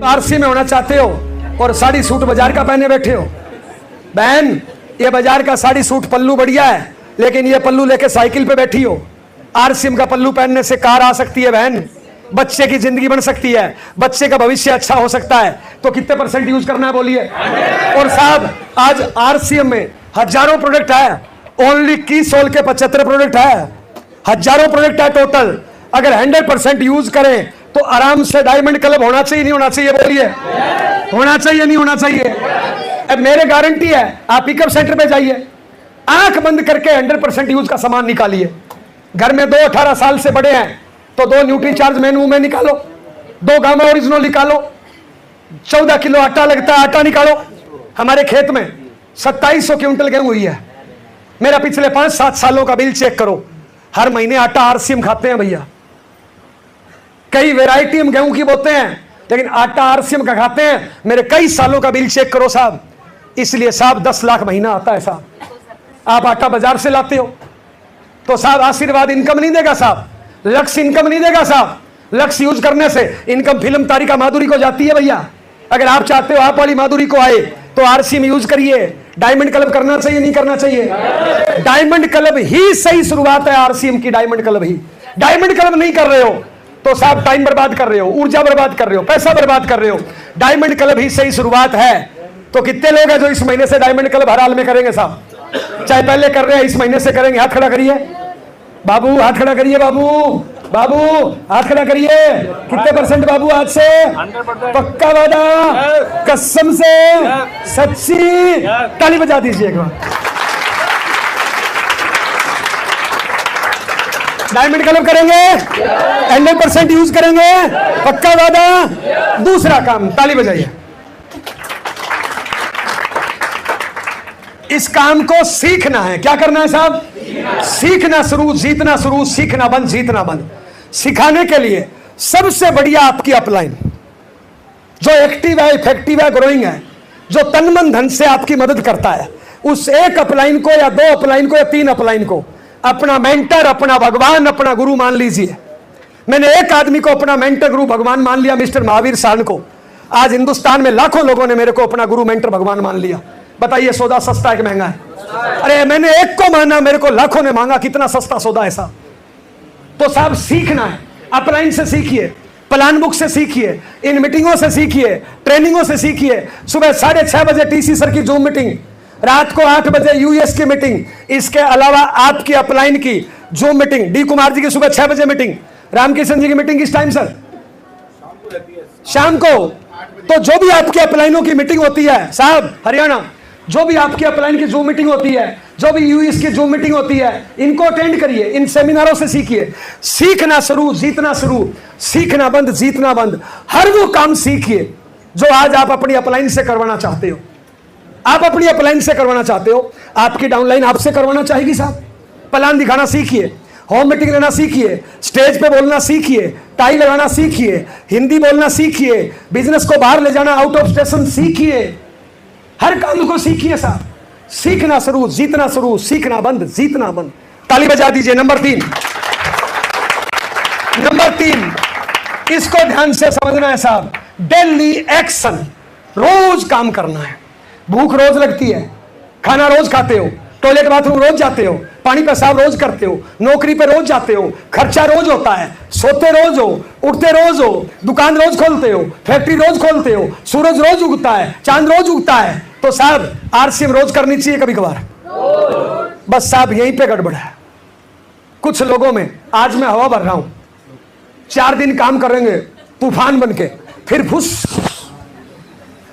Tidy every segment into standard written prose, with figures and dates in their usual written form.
RC में होना चाहते हो और साड़ी सूट बाजार का पहने बैठे हो। बहन, ये बाजार का साड़ी सूट पल्लू बढ़िया है, लेकिन ये पल्लू लेके साइकिल पे बैठी हो। आरसीएम का पल्लू पहनने से कार आ सकती है बहन, बच्चे की जिंदगी बन सकती है, बच्चे का भविष्य अच्छा हो सकता है। तो कितने % यूज करना है बोलिए। और साहब, आज आरसीएम में हजारों प्रोडक्ट है, ओनली की सोल के 75 प्रोडक्ट है, हजारों प्रोडक्ट है टोटल। अगर 100% यूज करें तो आराम से डायमंड क्लब होना चाहिए, नहीं होना चाहिए बोलिए। होना चाहिए, नहीं होना चाहिए। अब मेरे गारंटी है, आप पिकअप सेंटर पे जाइए, आंख बंद करके 100% यूज का सामान निकालिए। घर में 2 18 साल से बड़े हैं तो 2 न्यूट्री चार्ज मेनू में निकालो, 2 गामा ओरिजिनल निकालो, 14 किलो आटा लगता है, आटा निकालो। हमारे खेत में 2700 क्विंटल गेहूं हुई है। मेरा पिछले 5-7 सालों का बिल चेक करो, हर महीने आटा आरसीएम खाते हैं भैया। कई वैरायटी हम गेहूं की बोते हैं, लेकिन आटा आरसीएम का खाते हैं। मेरे कई सालों का बिल चेक करो साहब। इसलिए साहब 10 लाख महीना आता है साहब। आप आटा बाजार से लाते हो तो साहब आशीर्वाद इनकम नहीं देगा साहब, लक्ष्य इनकम नहीं देगा साहब। लक्ष्य यूज करने से इनकम फिल्म तारिका माधुरी को जाती है भैया। अगर आप चाहते हो आप वाली माधुरी को आए तो आरसी में यूज करिए। डायमंड क्लब करना चाहिए, नहीं करना चाहिए? डायमंड क्लब ही सही शुरुआत है आरसीएम की। डायमंड क्लब ही। डायमंड क्लब नहीं कर रहे हो तो साहब टाइम बर्बाद कर रहे हो, ऊर्जा बर्बाद कर रहे हो, पैसा बर्बाद कर रहे हो। डायमंड क्लब ही सही शुरुआत है। तो कितने लोग हैं जो इस महीने से डायमंड क्लब हर हाल में करेंगे साहब? चाहे पहले कर रहे हैं, इस महीने से करेंगे। हाथ खड़ा करिए बाबू, हाथ खड़ा करिए बाबू, बाबू हाथ खड़ा करिए। कितने % बाबू? आज से 100%। पक्का वादा, कसम से, सच्ची? ताली बजा दीजिए एक बार। डायमंड क्लब करेंगे, 100% यूज करेंगे, पक्का वादा। दूसरा काम, ताली बजाइए। इस काम को सीखना है। क्या करना है साहब? सीखना शुरू, जीतना शुरू, सीखना बंद, जीतना बंद। सिखाने के लिए सबसे बढ़िया आपकी अपलाइन, जो एक्टिव है, इफेक्टिव है, ग्रोइंग है, जो तन मन धन से आपकी मदद करता है, उस एक अपलाइन को या 2 अपलाइन को या 3 अपलाइन को अपना मेंटर, अपना भगवान, अपना गुरु मान लीजिए। मैंने एक आदमी को अपना मेंटर, गुरु, भगवान मान लिया, मिस्टर महावीर साहन को। आज हिंदुस्तान में लाखों लोगों ने मेरे को अपना गुरु, मेंटर, भगवान मान लिया। बताइए सौदा सस्ता है कि महंगा है? अरे मैंने एक को माना, मेरे को लाखों ने मांगा। कितना सस्ता सौदा है साहब। तो साहब सीखना है, अपलाइन से सीखिए, प्लान बुक से सीखिए, इन मीटिंगों से सीखिए, ट्रेनिंगों से सीखिए। सुबह 6:30 बजे टीसी सर की जूम मीटिंग, रात को 8 बजे यूएस की मीटिंग, इसके अलावा आपकी अपलाइन की zoom meeting, D Kumar ji की सुबह 6 बजे मीटिंग, रामकिशन जी की मीटिंग किस टाइम सर? शाम को। तो जो भी आपकी अपलाइनों की मीटिंग होती है साहब, हरियाणा, जो भी आपकी अपलाइन की जूम मीटिंग होती है, जो भी यूएस की जूम मीटिंग होती है, इनको अटेंड करिए, इन सेमिनारों से सीखिए। सीखना शुरू, जीतना शुरू, सीखना बंद, जीतना बंद। हर वो काम सीखिए जो आज आप अपनी अपलाइन से करवाना चाहते हो। आप अपनी अपलाइन से करवाना चाहते हो, आपकी डाउनलाइन आपसे करवाना चाहेगी साहब। प्लान दिखाना सीखिए, होम मीटिंग लेना सीखिए, स्टेज पे बोलना सीखिए, टाई लगाना सीखिए, हिंदी बोलना सीखिए, बिजनेस को बाहर ले जाना, आउट ऑफ स्टेशन सीखिए। हर काम को सीखिए साहब। सीखना शुरू, जीतना शुरू, सीखना बंद, जीतना बंद। ताली बजा दीजिए। नंबर 3, इसको ध्यान से समझना है साहब। डेली एक्शन, रोज काम करना है। भूख रोज लगती है, खाना रोज खाते हो, टॉयलेट बाथरूम रोज जाते हो, पानी पेशाब रोज करते हो, नौकरी पे रोज जाते हो, खर्चा रोज होता है, सोते रोज हो, उठते रोज हो, दुकान रोज खोलते हो, फैक्ट्री रोज खोलते हो, सूरज रोज उगता है, चांद रोज उगता है। तो साहब आरसीएम रोज करनी चाहिए कभी कभार। बस साहब यहीं पे गड़बड़ है कुछ लोगों में। आज मैं हवा भर रहा हूं, 4 दिन काम करेंगे तूफान बन के, फिर फुस।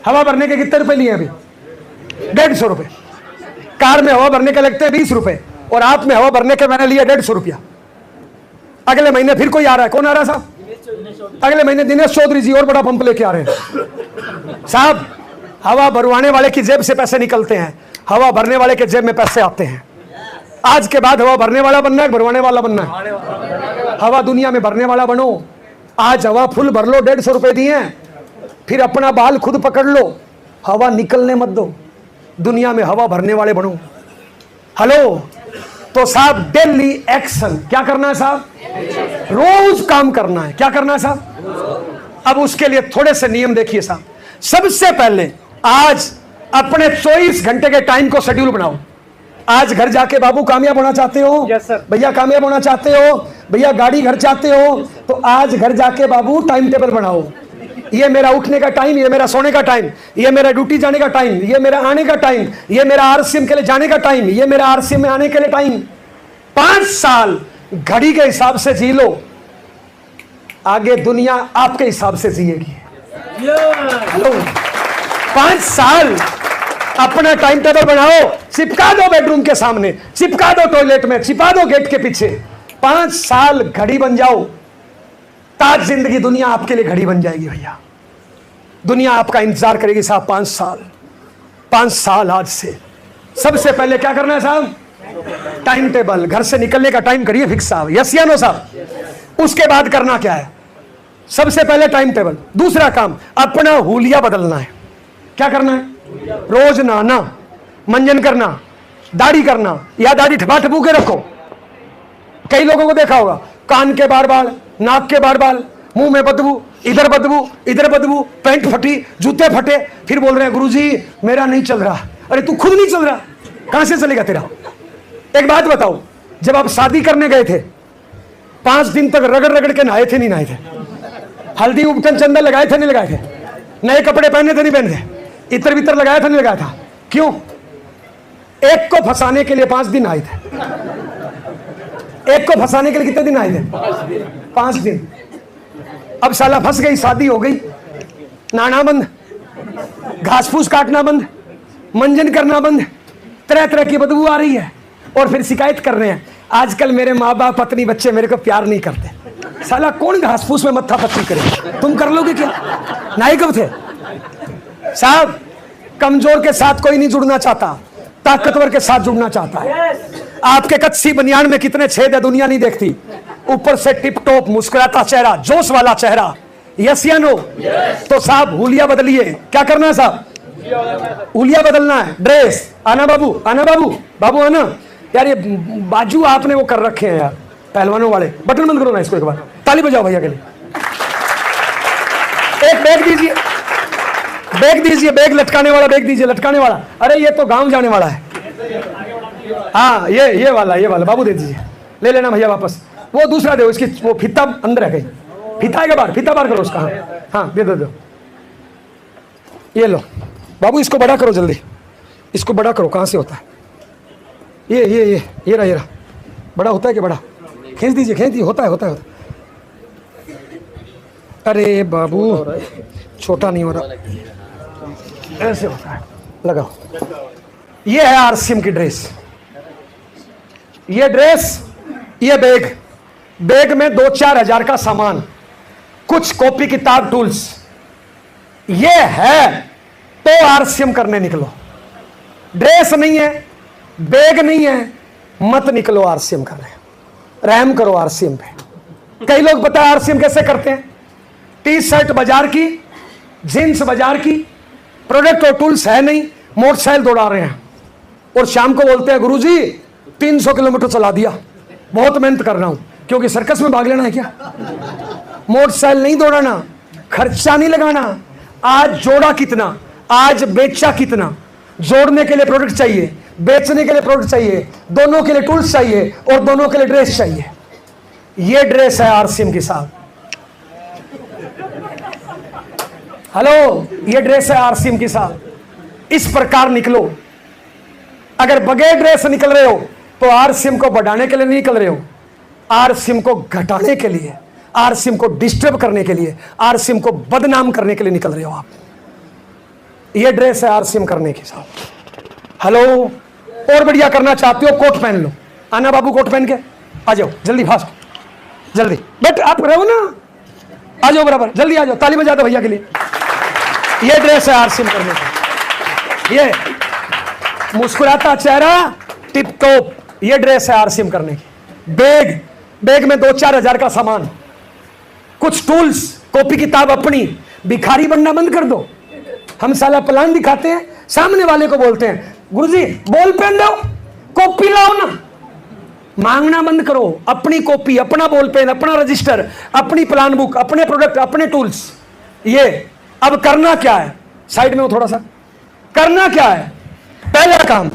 हवा भरने के कितने रुपए लिए अभी? 150 रुपए। कार में हवा भरने के लगते हैं 20 रुपए, और आप में हवा भरने के मैंने लिया 150 रुपया। अगले महीने फिर कोई आ रहा है। कौन आ रहा है साहब? अगले महीने दिनेश चौधरी जी और बड़ा पंप लेके आ रहे हैं साहब। हवा भरवाने वाले की जेब से पैसे निकलते हैं, हवा भरने वाले के जेब में पैसे आते हैं। आज के बाद हवा भरने वाला बनना है, भरवाने वाला बनना है? हवा दुनिया में भरने वाला बनो। आज हवा फुल भर लो, 150 रुपए दिए, फिर अपना बाल खुद पकड़ लो, हवा निकलने मत दो। दुनिया में हवा भरने वाले बनो। हेलो। तो साहब डेली एक्शन, क्या करना है साहब? रोज काम करना है। क्या करना है साहब? अब उसके लिए थोड़े से नियम देखिए साहब। सबसे पहले आज अपने 24 घंटे के टाइम को शेड्यूल बनाओ। आज घर जाके बाबू कामयाब होना चाहते हो? Yes sir. भैया कामयाब होना चाहते हो? भैया गाड़ी घर चाहते हो? तो आज घर जाके बाबू टाइम टेबल बनाओ। ये मेरा उठने का टाइम, ये मेरा सोने का टाइम, ये मेरा ड्यूटी जाने का टाइम, ये मेरा आने का टाइम, ये मेरा आरसीएम के लिए जाने का टाइम, ये मेरा आरसीएम में आने के लिए टाइम। 5 साल घड़ी के हिसाब से जी लो, आगे दुनिया आपके हिसाब से जिएगी। हेलो, 5 साल अपना टाइम टेबल बनाओ, चिपका दो बेडरूम के सामने, चिपका दो टॉयलेट में, चिपका दो गेट के पीछे। 5 साल घड़ी बन जाओ, ताज जिंदगी दुनिया आपके लिए घड़ी बन जाएगी भैया। दुनिया आपका इंतजार करेगी साहब। 5 साल आज से। सबसे पहले क्या करना है साहब? टाइम टेबल, घर से निकलने का टाइम करिए फिक्स साहब। यस या नो साहब? उसके बाद करना क्या है? सबसे पहले टाइम टेबल। दूसरा काम, अपना हुलिया बदलना है। क्या करना है? रोज नहाना, मंजन करना, दाढ़ी करना, या दाढ़ी ठपा ठपू के रखो। कई लोगों को देखा होगा, कान के बार बाल, नाक के बार बाल, मुंह में बदबू, इधर बदबू, इधर बदबू, पैंट फटी, जूते फटे, फिर बोल रहे हैं गुरुजी मेरा नहीं चल रहा। अरे तू खुद नहीं चल रहा, कहां से चलेगा तेरा? एक बात बताओ, जब आप शादी करने गए थे 5 दिन तक रगड़ रगड़ के नहाए थे नहीं नहाए थे? हल्दी उपटन चंदन लगाए थे नहीं लगाए थे? नए कपड़े पहने थे नहीं पहने थे? इतर भीतर लगाया था नहीं लगाया था? क्यों? एक को फंसाने के लिए 5 दिन आए थे। एक को फंसाने के लिए कितने दिन आए थे? 5 दिन। अब साला फंस गई, शादी हो गई, नाना बंद, घास फूस काटना बंद, मंजन करना बंद, तरह तरह की बदबू आ रही है, और फिर शिकायत कर रहे हैं आजकल मेरे माँ बाप, पत्नी, बच्चे मेरे को प्यार नहीं करते। साला कौन घास फूस में मत्था पत्ती करे? तुम कर लोगे क्या? नहीं कब थे साहब? कमजोर के साथ कोई नहीं जुड़ना चाहता, ताकतवर के साथ जुड़ना चाहता है। आपके कच्ची बनियान में कितने छेद है दुनिया नहीं देखती, ऊपर से टिप टॉप मुस्कुराता चेहरा, जोश वाला चेहरा। यस या नो? तो साहब हुलिया बदलिए। क्या करना है साहब? हुलिया बदलना है। ड्रेस, आना बाबू, आना बाबू, बाबू आना। यार ये बाजू आपने वो कर रखे हैं यार, पहलवानों वाले। बटन बंद करो ना इसको, एक बार ताली बजाओ भैया के लिए। एक बैग दीजिए, बैग दीजिए, बैग लटकाने वाला बैग दीजिए, लटकाने वाला। अरे ये तो गांव जाने वाला है। हाँ ये वाला बाबू दे दीजिए, ले लेना भैया वापस। वो दूसरा दो, इसकी वो फीता अंदर है कहीं, फीता है बाहर, फीता बाहर करो उसका। हाँ दे दो, ये लो बाबू, इसको बड़ा करो जल्दी, इसको बड़ा करो। कहाँ से होता है ये रहा बड़ा होता है कि बड़ा? खींच दीजिए, खींच दीजिए, होता है। अरे बाबू छोटा नहीं हो रहा, ऐसे होता है, लगाओ। ये है आरसीएम की ड्रेस, ये ड्रेस, ये बैग, बैग में 2-4 हजार का सामान, कुछ कॉपी किताब टूल्स। ये है तो आरसीएम करने निकलो। ड्रेस नहीं है, बैग नहीं है, मत निकलो आरसीएम करने। रहम करो आरसीएम पे। कई लोग पता है आरसीएम कैसे करते हैं? टी शर्ट बाजार की, जींस बाजार की, प्रोडक्ट और टूल्स है नहीं, मोटरसाइकिल दौड़ा रहे हैं, और शाम को बोलते हैं गुरुजी 300 किलोमीटर चला दिया, बहुत मेहनत कर रहा हूं। क्योंकि सर्कस में भाग लेना है क्या? मोटरसाइकिल नहीं दौड़ाना, खर्चा नहीं लगाना। आज जोड़ा कितना, आज बेचा कितना। जोड़ने के लिए प्रोडक्ट चाहिए, बेचने के लिए प्रोडक्ट चाहिए, दोनों के लिए टूल्स चाहिए, और दोनों के लिए ड्रेस चाहिए। ये ड्रेस है आरसीएम के साथ। हेलो, ये ड्रेस है आरसीएम के साथ। इस प्रकार निकलो। अगर बगैर ड्रेस निकल रहे हो तो आरसीएम को बढ़ाने के लिए नहीं निकल रहे हो, आरसीएम को घटाने के लिए, आरसीएम को डिस्टर्ब करने के लिए, आरसीएम को बदनाम करने के लिए निकल रहे हो आप। ये ड्रेस है आरसीएम करने के साथ। हेलो, और बढ़िया करना चाहते हो कोट पहन लो। आना बाबू, कोट पहन के आ जाओ जल्दी, फास्ट, जल्दी। बट आप रहो ना, आ जाओ बराबर, जल्दी आ जाओ। ताली बजा दो भैया के लिए। ये ड्रेस है आरसीएम करने का। ये मुस्कुराता चेहरा, टिप टॉप, ये ड्रेस है आरसीएम करने की। बैग, बैग में 2-4 हजार का सामान, कुछ टूल्स, कॉपी किताब अपनी। भिखारी बनना बंद कर दो। हम साला प्लान दिखाते हैं, सामने वाले को बोलते हैं गुरुजी बॉल पेन दो, कॉपी लाओ ना। मांगना बंद करो। अपनी कॉपी, अपना बॉल पेन, अपना रजिस्टर, अपनी प्लान बुक, अपने प्रोडक्ट, अपने टूल्स। ये अब करना क्या है, साइड में हो थोड़ा सा, करना क्या है? पहला काम,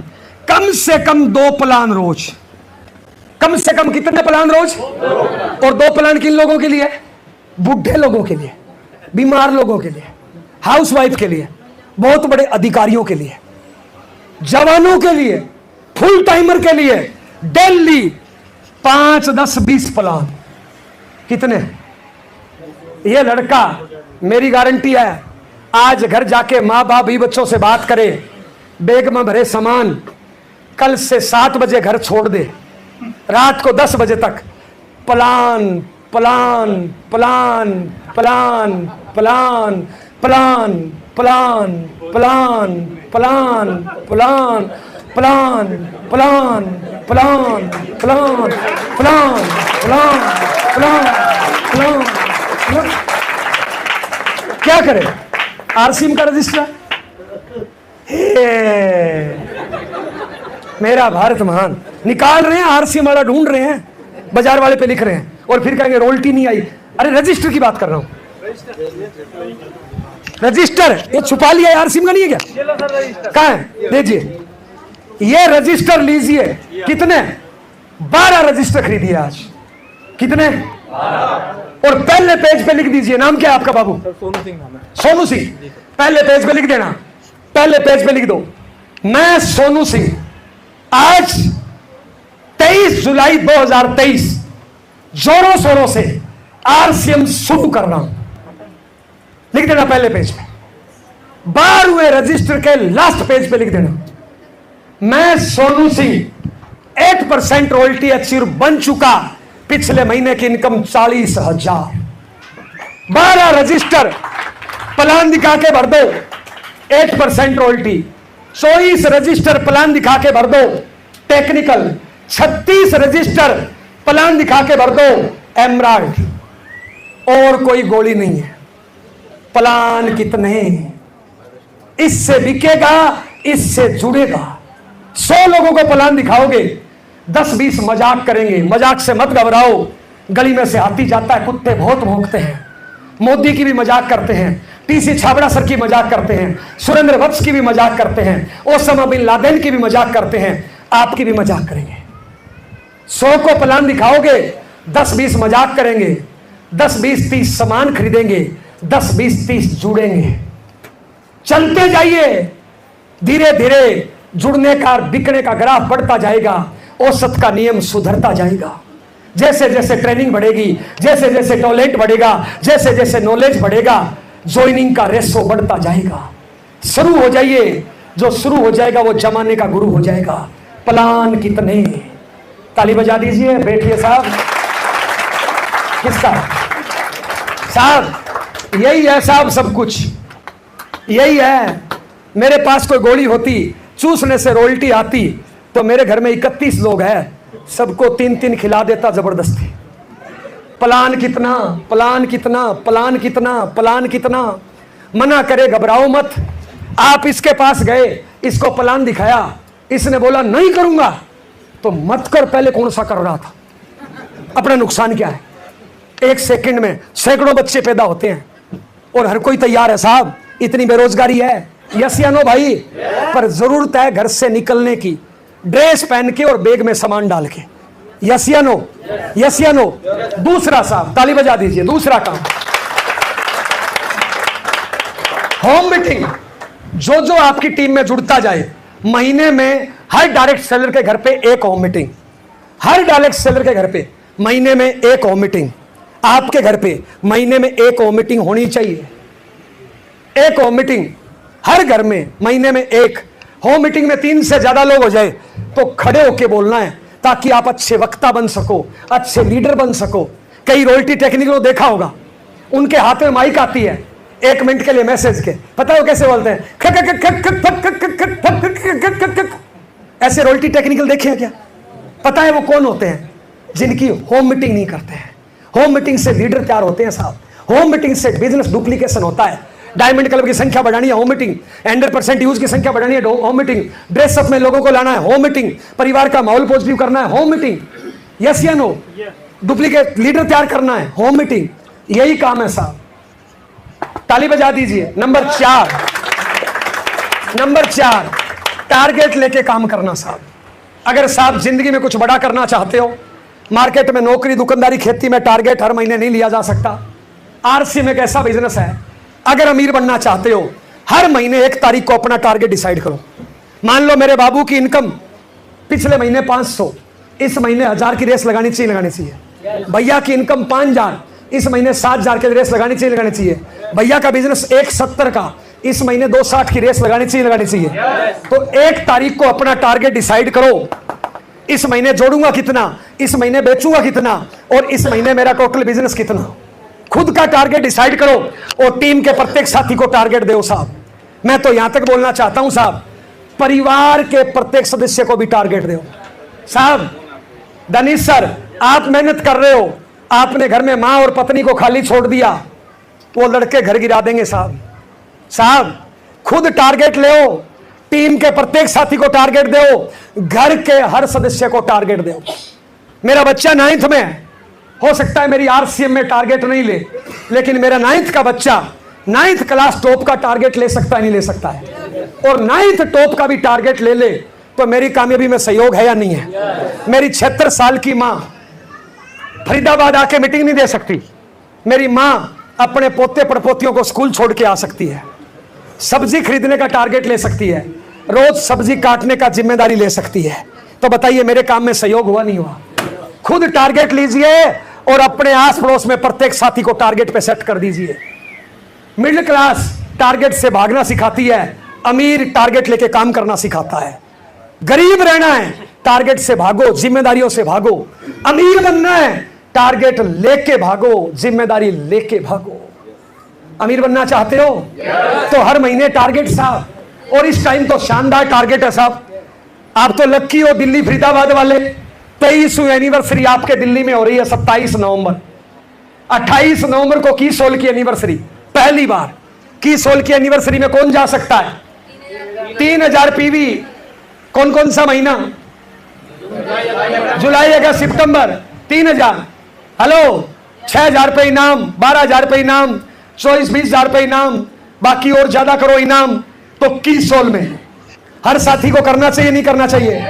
कम से कम 2 प्लान रोज। कम से कम कितने प्लान रोज? और 2 प्लान किन लोगों के लिए? बुढ़े लोगों के लिए, बीमार लोगों के लिए, हाउसवाइफ के लिए, बहुत बड़े अधिकारियों के लिए, जवानों के लिए, फुल टाइमर के लिए। Daily 5, 10, 20 plan. कितने? ये लड़का, मेरी गारंटी है, आज घर जाके माँ बाप भी बच्चों से बात करे, बैग में भरे सामान, कल से 7 बजे घर छोड़ दे, रात को 10 बजे तक plan plan plan plan plan plan plan plan plan plan plan plan plan plan plan plan plan. क्या करे? आरसीएम का रजिस्टर। मेरा भारत महान। निकाल रहे हैं, आरसीएम वाला ढूंढ रहे हैं, बाजार वाले पे लिख रहे हैं, और फिर कहेंगे रोल्टी नहीं आई। अरे रजिस्टर की बात कर रहा हूं, रजिस्टर ये छुपा लिया, आरसीएम का नहीं है क्या? कहां है? दीजिए, ये रजिस्टर लीजिए। कितने? 12 रजिस्टर खरीदिए आज। कितने? और पहले पेज पे लिख दीजिए, नाम क्या है आपका बाबू? सोनू सिंह नाम है। सोनू सिंह। पहले पेज पे लिख देना, पहले पेज पे लिख दो, मैं सोनू सिंह आज 23 जुलाई 2023 जोरों शोरों से आरसीएम शुरू कर रहा हूं। लिख देना पहले पेज पे। 12वें रजिस्टर के लास्ट पेज पे लिख देना, मैं सोनू सिंह 8% रॉयल्टी अचीव बन चुका, पिछले महीने की इनकम 40,000। 12 रजिस्टर प्लान दिखा के भर दो, 8% रॉयल्टी। 24 रजिस्टर प्लान दिखा के भर दो, टेक्निकल। 36 रजिस्टर प्लान दिखा के भर दो, एमराल्ड। और कोई गोली नहीं है। प्लान कितने? इससे बिकेगा, इससे जुड़ेगा। 100 लोगों को प्लान दिखाओगे, 10-20 मजाक करेंगे। मजाक से मत घबराओ, गली में से हाथी जाता है, कुत्ते बहुत भौंकते हैं। मोदी की भी मजाक करते हैं, टीसी छाबड़ा सर की मजाक करते हैं, सुरेंद्र वत्स की भी मजाक करते हैं, ओसामा बिन लादेन की भी मजाक करते हैं, आपकी भी मजाक करेंगे। 100 को प्लान दिखाओगे, 10-20 मजाक करेंगे, 10-20-30 सामान खरीदेंगे, 10-20-30 जुड़ेंगे। चलते जाइए, धीरे धीरे जुड़ने का, बिकने का ग्राफ बढ़ता जाएगा, औसत का नियम सुधरता जाएगा। जैसे जैसे ट्रेनिंग बढ़ेगी, जैसे जैसे टैलेंट बढ़ेगा, जैसे जैसे नॉलेज बढ़ेगा, ज्वाइनिंग का रेशो बढ़ता जाएगा। शुरू हो जाइए, जो शुरू हो जाएगा वो जमाने का गुरु हो जाएगा। प्लान कितने? ताली बजा दीजिए। बैठिए साहब। किसका साहब? यही है साहब, सब कुछ यही है। मेरे पास कोई गोली होती, चूसने से रॉयल्टी आती, तो मेरे घर में 31 लोग हैं, सबको 3-3 खिला देता जबरदस्ती। प्लान कितना? प्लान कितना? प्लान कितना? प्लान कितना? मना करे, घबराओ मत। आप इसके पास गए, इसको प्लान दिखाया, इसने बोला नहीं करूंगा, तो मत कर। पहले कौन सा कर रहा था? अपना नुकसान क्या है? 1 सेकंड में सैकड़ों बच्चे पैदा होते हैं, और हर कोई तैयार है साहब। इतनी बेरोजगारी है, यस या नो भाई? पर जरूरत है घर से निकलने की, ड्रेस पहन के और बैग में सामान डाल के। यस या नो? यस या नो? दूसरा साहब, ताली बजा दीजिए। दूसरा काम, होम मीटिंग। जो जो आपकी टीम में जुड़ता जाए, महीने में हर डायरेक्ट सेलर के घर पे 1 होम मीटिंग। हर डायरेक्ट सेलर के घर पे महीने में 1 होम मीटिंग। आपके घर पे महीने में 1 होम मीटिंग होनी चाहिए। 1 होम मीटिंग हर घर में, महीने में 1 होम मीटिंग में 3 से ज्यादा लोग हो जाए तो खड़े होके बोलना है, ताकि आप अच्छे वक्ता बन सको, अच्छे लीडर बन सको। कई रॉयल्टी टेक्निक को देखा होगा, उनके हाथ में माइक आती है, 1 मिनट के लिए मैसेज के, पता है वो कैसे बोलते हैं? ऐसे रॉयल्टी टेक्निकल देखे हैं क्या? पता है वो कौन होते हैं? जिनकी होम मीटिंग नहीं करते हैं। होम मीटिंग से लीडर तैयार होते हैं साहब। होम मीटिंग से बिजनेस डुप्लीकेशन होता है। डायमंड क्लब की संख्या बढ़ानी है, होम मीटिंग। 100% यूज की संख्या बढ़ानी है, होम मीटिंग। ड्रेसअप में लोगों को लाना है, होम मीटिंग। परिवार का माहौल पॉजिटिव करना है, होम मीटिंग। यस या नो? डुप्लीकेट लीडर तैयार करना है, होम मीटिंग। यही काम है साहब। ताली बजा दीजिए। नंबर 4, टारगेट लेके काम करना साहब। अगर साहब जिंदगी में कुछ बड़ा करना चाहते हो, मार्केट में नौकरी, दुकानदारी, खेती में टारगेट हर महीने नहीं लिया जा सकता। आरसीएम एक ऐसा बिजनेस है, अगर अमीर बनना चाहते हो हर महीने 1 तारीख को अपना टारगेट डिसाइड करो। मान लो मेरे बाबू की इनकम पिछले महीने 500, इस महीने 1000 की रेस लगानी चाहिए। भैया की इनकम 5000, इस महीने 7000 की रेस लगानी चाहिए। भैया का बिजनेस 170 का, इस महीने 260 की रेस लगानी चाहिए। तो 1 तारीख को अपना टारगेट डिसाइड करो, इस महीने जोड़ूंगा कितना, इस महीने बेचूंगा कितना, और इस महीने मेरा टोटल बिजनेस कितना। खुद का टारगेट डिसाइड करो और टीम के प्रत्येक साथी को टारगेट दो साहब। मैं तो यहां तक बोलना चाहता हूं साहब, परिवार के प्रत्येक सदस्य को भी टारगेट दो साहब। दनीश सर, आप मेहनत कर रहे हो, आपने घर में मां और पत्नी को खाली छोड़ दिया, वो लड़के घर गिरा देंगे साहब। खुद टारगेट ले, टीम के प्रत्येक साथी को टारगेट दो, घर के हर सदस्य को टारगेट दो। मेरा बच्चा 9th में है, हो सकता है मेरी आरसीएम में टारगेट नहीं ले, लेकिन मेरा 9th का बच्चा 9th क्लास टॉप का टारगेट ले सकता है, नहीं ले सकता है, और 9th टॉप का भी टारगेट ले ले तो मेरी कामयाबी में सहयोग है या नहीं है। मेरी 76 साल की मां फरीदाबाद आके मीटिंग नहीं दे सकती, मेरी मां अपने पोते पड़पोतियों को स्कूल छोड़ के आ सकती है, सब्जी खरीदने का टारगेट ले सकती है, रोज सब्जी काटने का जिम्मेदारी ले सकती है। तो बताइए मेरे काम में सहयोग हुआ नहीं हुआ? खुद टारगेट लीजिए और अपने आस पड़ोस में प्रत्येक साथी को टारगेट पे सेट कर दीजिए। मिडिल क्लास टारगेट से भागना सिखाती है, अमीर टारगेट लेके काम करना सिखाता है। गरीब रहना है, टारगेट से भागो, जिम्मेदारियों से भागो। अमीर बनना है, टारगेट लेके भागो, जिम्मेदारी लेके भागो। अमीर बनना चाहते हो तो हर महीने टारगेट साहब, और इस टाइम तो शानदार टारगेट है साहब। आप तो लक्की हो दिल्ली फरीदाबाद वाले, 23वीं एनिवर्सरी आपके दिल्ली में हो रही है 27 नवंबर। 28 नवंबर को की सोल की एनिवर्सरी, पहली बार की सोल की एनिवर्सरी में कौन जा सकता है? 3000 पीवी। कौन कौन सा महीना? जुलाई, अगस्त, सितंबर। 3000। हेलो, 6000 रुपए इनाम, 12000 रुपए इनाम, 24-20 रुपए इनाम, बाकी और ज्यादा करो इनाम। तो की सोल में हर साथी को करना चाहिए, नहीं करना चाहिए?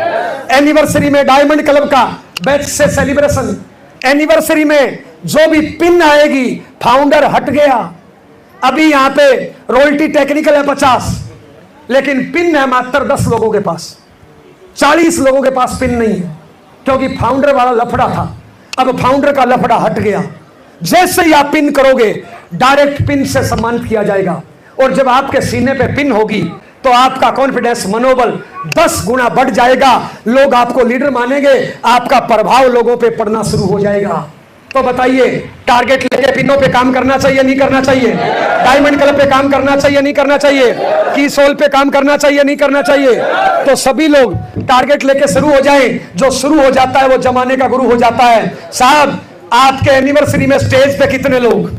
एनिवर्सरी में डायमंड क्लब का बैच से सेलिब्रेशन। एनिवर्सरी में जो भी पिन आएगी, फाउंडर हट गया। अभी यहां पे रॉयल्टी टेक्निकल है 50, लेकिन पिन है मात्र 10 लोगों के पास, 40 लोगों के पास पिन नहीं है, क्योंकि फाउंडर वाला लफड़ा था। अब फाउंडर का लफड़ा हट गया। जैसे ही आप पिन करोगे, डायरेक्ट पिन से सम्मानित किया जाएगा, और जब आपके सीने पे पिन होगी तो आपका कॉन्फिडेंस, मनोबल 10 गुना बढ़ जाएगा। लोग आपको लीडर मानेंगे, आपका प्रभाव लोगों पे पड़ना शुरू हो जाएगा। तो बताइए, टारगेट लेके पिनों पे काम करना चाहिए, नहीं करना चाहिए? डायमंड क्लब पे काम करना चाहिए, नहीं करना चाहिए? की सोल पे काम करना चाहिए, नहीं करना चाहिए? तो सभी लोग टारगेट लेके शुरू हो जाएं। जो शुरू हो जाता है वो जमाने का गुरु हो जाता है साहब। आपके एनिवर्सरी में स्टेज पे कितने लोग?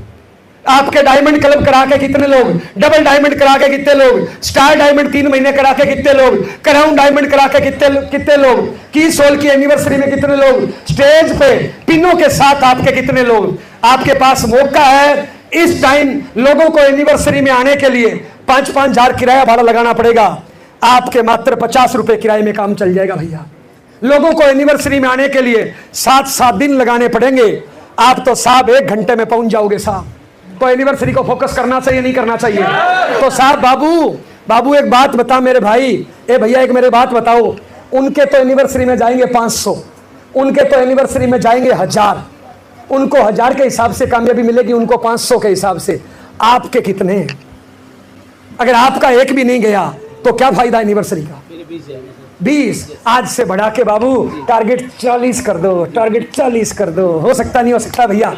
आपके डायमंड क्लब करा के कितने लोग? डबल डायमंड करा के कितने लोग? स्टार डायमंड 3 महीने करा के कितने लोग? क्राउन डायमंड करा के कितने लोग? की सोल की एनिवर्सरी में कितने लोग? स्टेज पे पिनों के साथ आपके कितने लोग? आपके पास मौका है इस टाइम। लोगों को एनिवर्सरी में आने के लिए 5-5 हजार किराया भाड़ा लगाना पड़ेगा, आपके मात्र 50 रुपए किराए में काम चल जाएगा भैया। लोगों को एनिवर्सरी में आने के लिए 7-7 दिन लगाने पड़ेंगे, आप तो साहब 1 घंटे में पहुंच जाओगे साहब। तो एनिवर्सरी को फोकस करना चाहिए, नहीं करना चाहिए? तो साहब बाबू एक बात बता मेरे भाई, ए भैया एक मेरे बात बताओ, उनके तो एनिवर्सरी में जाएंगे 500, उनके तो एनिवर्सरी में जाएंगे 1000, उनको 1000 के हिसाब से कामयाबी मिलेगी, उनको 500 के हिसाब से। आपके कितने हैं? अगर आपका एक भी नहीं गया तो क्या फायदा एनिवर्सरी का? 20। आज से बढ़ा के बाबू टारगेट 40 कर दो, टारगेट 40 कर दो। हो सकता नहीं हो सकता भैया?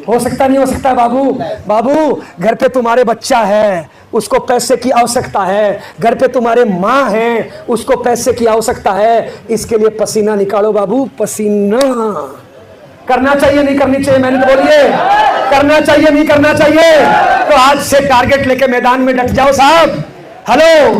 हो सकता नहीं हो सकता बाबू घर पे तुम्हारे बच्चा है, उसको पैसे की आवश्यकता है। घर पे तुम्हारे माँ है, उसको पैसे की आवश्यकता है। इसके लिए पसीना निकालो बाबू, पसीना। करना चाहिए, नहीं करनी चाहिए? मैंने तो बोलिए, करना चाहिए, नहीं करना चाहिए? तो आज से टारगेट लेके मैदान में डट जाओ साहब। हेलो,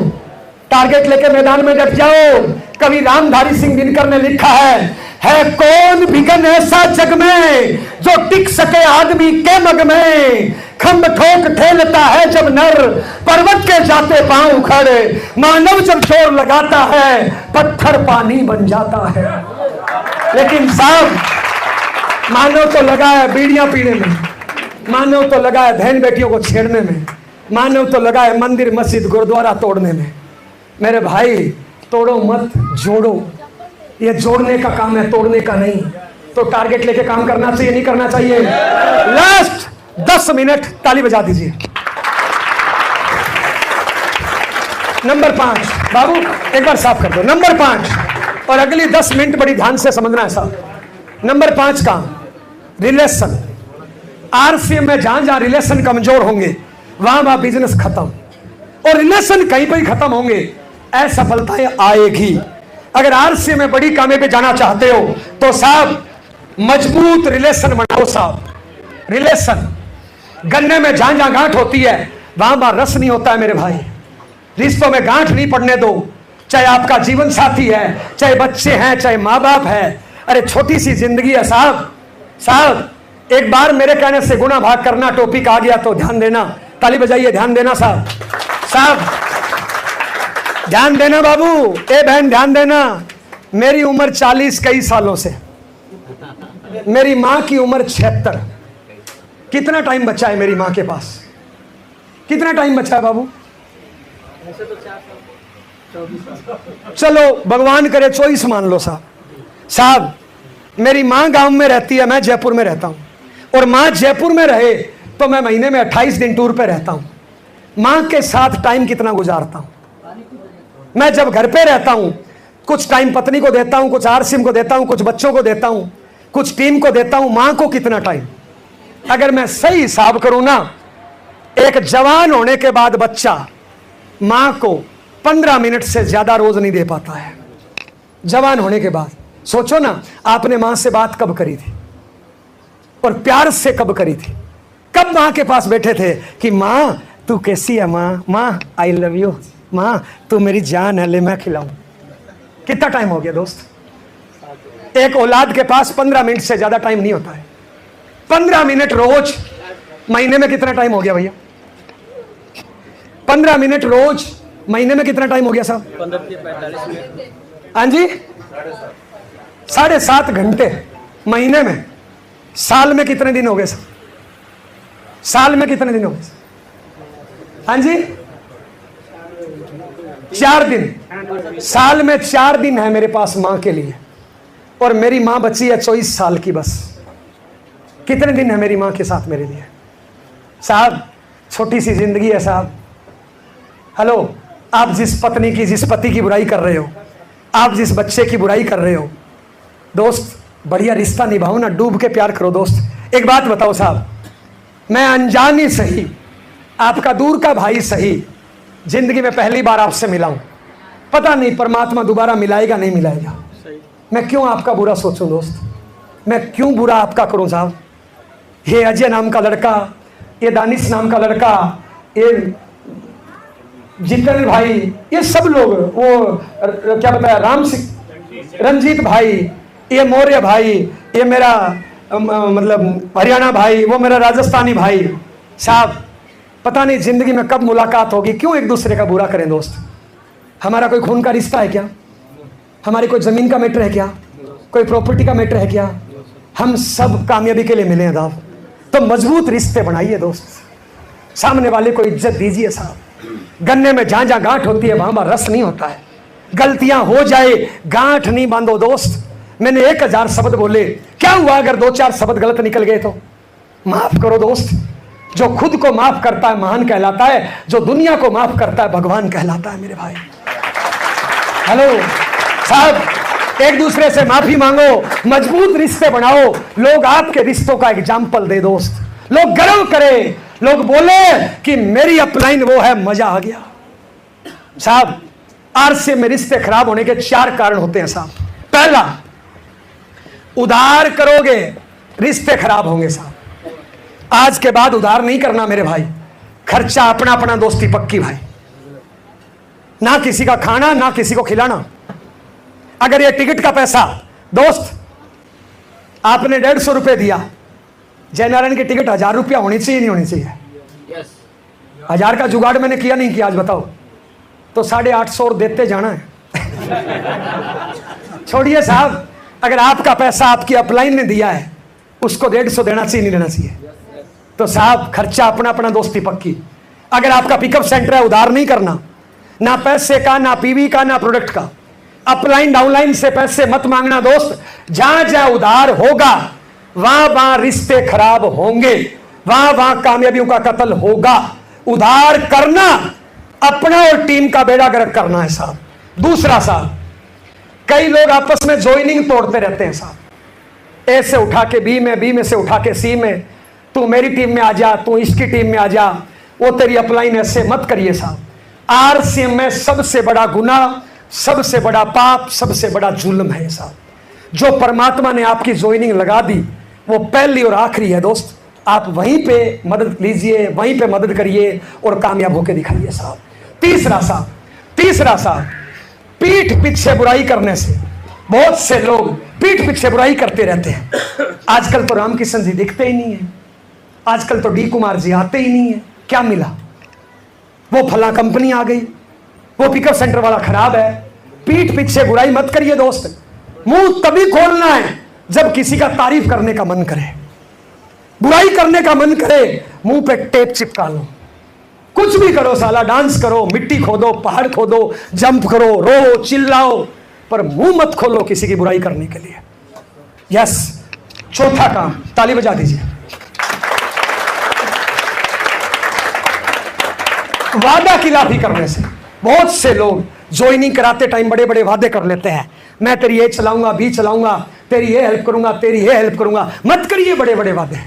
टारगेट लेके मैदान में डट जाओ। कवि रामधारी सिंह दिनकर ने लिखा है कौन विघन ऐसा जग में जो टिक सके आदमी के मग में। खम्भ ठोक ठेलता है जब नर, पर्वत के जाते पांव उखड़े, मानव जब जोर लगाता है पत्थर पानी बन जाता है। लेकिन साहब, मानव तो लगा है बीड़ियां पीने में, मानव तो लगा है बहन बेटियों को छेड़ने में, मानव तो लगा है मंदिर मस्जिद गुरुद्वारा तोड़ने में। मेरे भाई, तोड़ो मत, जोड़ो। ये जोड़ने का काम है, तोड़ने का नहीं। तो टारगेट लेके काम करना चाहिए, नहीं करना चाहिए? लास्ट 10 मिनट ताली बजा दीजिए। नंबर 5 बाबू एक बार साफ कर दो। नंबर 5, और अगली 10 मिनट बड़ी ध्यान से समझना है साहब। नंबर 5 का रिलेशन। आरसीएम में जहां जहां रिलेशन कमजोर होंगे वहां वहां बिजनेस खत्म, और रिलेशन कहीं पर खत्म होंगे असफलताएं आएगी। अगर आरसीएम में बड़ी कामयाबी जाना चाहते हो तो साहब मजबूत रिलेशन बनाओ साहब। रिलेशन, गन्ने में जहां जहां गांठ होती है वहां वहां रस नहीं होता है मेरे भाई। रिश्तों में गांठ नहीं पड़ने दो, चाहे आपका जीवन साथी है, चाहे बच्चे हैं, चाहे माँ बाप है। अरे छोटी सी जिंदगी है साहब। साहब एक बार मेरे कहने से गुना भाग करना टॉपिक आ गया तो ध्यान देना, ताली बजाइए, ध्यान देना साहब। साहब ध्यान देना बाबू, ए बहन ध्यान देना। मेरी उम्र 40 कई सालों से, मेरी मां की उम्र 76। कितना टाइम बचा है मेरी मां के पास? कितना टाइम बचा है बाबू? चलो भगवान करे 24 मान लो साहब। साहब मेरी मां गांव में रहती है, मैं जयपुर में रहता हूं, और मां जयपुर में रहे तो मैं महीने में 28 दिन टूर पे रहता हूं। मां के साथ टाइम कितना गुजारता हूं मैं जब घर पे रहता हूं? कुछ टाइम पत्नी को देता हूं, कुछ आरसीएम को देता हूं, कुछ बच्चों को देता हूं, कुछ टीम को देता हूं। मां को कितना टाइम? अगर मैं सही हिसाब करूं ना, एक जवान होने के बाद बच्चा मां को 15 मिनट से ज्यादा रोज नहीं दे पाता है। जवान होने के बाद सोचो ना, आपने मां से बात कब करी थी और प्यार से कब करी थी? कब मां के पास बैठे थे कि मां तू कैसी है, मां आई लव यू, मां तू मेरी जान है, ले मैं खिलाऊं। कितना टाइम हो गया दोस्त? एक औलाद के पास 15 मिनट से ज्यादा टाइम नहीं होता है। 15 मिनट रोज, महीने में कितना टाइम हो गया भैया? 15 मिनट रोज, महीने में कितना टाइम हो गया साहब? 15 से 45 मिनट। हाँ जी, 7.5 घंटे महीने में। साल में कितने दिन हो गए साहब? साल में कितने दिन हो गए? हाँ जी, 4 दिन। साल में 4 दिन है मेरे पास मां के लिए, और मेरी मां बची है 24 साल की बस। कितने दिन है मेरी मां के साथ मेरे लिए? साहब छोटी सी जिंदगी है साहब। हेलो, आप जिस पत्नी की, जिस पति की बुराई कर रहे हो, आप जिस बच्चे की बुराई कर रहे हो, दोस्त बढ़िया रिश्ता निभाओ ना, डूब के प्यार करो दोस्त। एक बात बताओ साहब, मैं अनजान ही सही, आपका दूर का भाई सही, जिंदगी में पहली बार आपसे मिला हूं, पता नहीं परमात्मा दोबारा मिलाएगा नहीं मिलाएगा। मैं क्यों आपका बुरा सोचूं दोस्त? मैं क्यों बुरा आपका करूं साहब? ये अजय नाम का लड़का, ये दानिश नाम का लड़का, ये जितेंद्र भाई, ये सब लोग, वो क्या बताया, राम सिंह, रंजीत भाई, ये मौर्य भाई, ये मेरा मतलब हरियाणा भाई, वो मेरा राजस्थानी भाई। साहब पता नहीं जिंदगी में कब मुलाकात होगी, क्यों एक दूसरे का बुरा करें दोस्त? हमारा कोई खून का रिश्ता है क्या? हमारी कोई जमीन का मैटर है क्या? कोई प्रॉपर्टी का मैटर है क्या? हम सब कामयाबी के लिए मिले हैं साहब। तो मजबूत रिश्ते बनाइए दोस्त, सामने वाले को इज्जत दीजिए साहब। गन्ने में जहां जहां गांठ होती है वहां वहां रस नहीं होता है। गलतियां हो जाए, गांठ नहीं बांधो दोस्त। मैंने 1000 शब्द बोले, क्या हुआ अगर 2-4 शब्द गलत निकल गए तो? माफ करो दोस्त। जो खुद को माफ करता है महान कहलाता है, जो दुनिया को माफ करता है भगवान कहलाता है मेरे भाई। हेलो साहब, एक दूसरे से माफी मांगो, मजबूत रिश्ते बनाओ। लोग आपके रिश्तों का एग्जाम्पल दे दोस्त, लोग गर्व करें, लोग बोले कि मेरी अपलाइन वो है, मजा आ गया। साहब आरसीएम में रिश्ते खराब होने के 4 कारण होते हैं साहब। पहला, उधार करोगे रिश्ते खराब होंगे साहब। आज के बाद उधार नहीं करना मेरे भाई, खर्चा अपना अपना, दोस्ती पक्की भाई। ना किसी का खाना, ना किसी को खिलाना। अगर ये टिकट का पैसा दोस्त आपने 150 रुपए दिया, जयनारायण की टिकट 1000 रुपया होनी चाहिए, नहीं होनी चाहिए? 1000 का जुगाड़ मैंने किया नहीं किया आज बताओ? तो 850 और देते जाना है। छोड़िए साहब, अगर आपका पैसा आपकी अपलाइन ने दिया है उसको 150 देना चाहिए नहीं देना चाहिए? तो साहब खर्चा अपना अपना, दोस्ती पक्की। अगर आपका पिकअप सेंटर है, उधार नहीं करना, ना पैसे का, ना पीवी का, ना प्रोडक्ट का। अपलाइन डाउनलाइन से पैसे मत मांगना दोस्त। जहां जहां उधार होगा वहां वहां रिश्ते खराब होंगे, वहां वहां कामयाबियों का कत्ल होगा। उधार करना अपना और टीम का बेड़ा गर्क करना है साहब। दूसरा साहब, कई लोग आपस में ज्वाइनिंग तोड़ते रहते हैं साहब। ए से उठा के बी में, बी में से उठा के सी में, तू मेरी टीम में आ जा, तू इसकी टीम में आ जा, वो तेरी अपलाइन। ऐसे मत करिए साहब। आरसीएम में सबसे बड़ा गुनाह, सबसे बड़ा पाप, सबसे बड़ा जुल्म है साहब। जो परमात्मा ने आपकी ज्वाइनिंग लगा दी वो पहली और आखिरी है दोस्त। आप वहीं पे मदद लीजिए, वहीं पे मदद करिए और कामयाब होकर दिखाइए साहब। तीसरा साहब, पीठ पीछे बुराई करने से बहुत से लोग पीठ पीछे बुराई करते रहते हैं। आजकल तो रामकिशन जी दिखते ही नहीं है, आजकल तो डी कुमार जी आते ही नहीं है। क्या मिला? वो फला कंपनी आ गई, वो पिकअप सेंटर वाला खराब है। पीठ पीछे बुराई मत करिए दोस्त। मुंह तभी खोलना है जब किसी का तारीफ करने का मन करे। बुराई करने का मन करे, मुंह पे टेप चिपका लो। कुछ भी करो साला, डांस करो, मिट्टी खोदो, पहाड़ खोदो, जंप करो, रो, चिल्लाओ, पर मुंह मत खोलो किसी की बुराई करने के लिए। यस, चौथा काम, ताली बजा दीजिए। वादा खिलाफी करने से बहुत से लोग ज्वाइनिंग कराते टाइम बड़े बड़े वादे कर लेते हैं। मैं तेरी ये चलाऊंगा, बी चलाऊंगा, तेरी ये हेल्प करूंगा, तेरी ये हेल्प करूंगा। मत करिए बड़े बड़े वादे।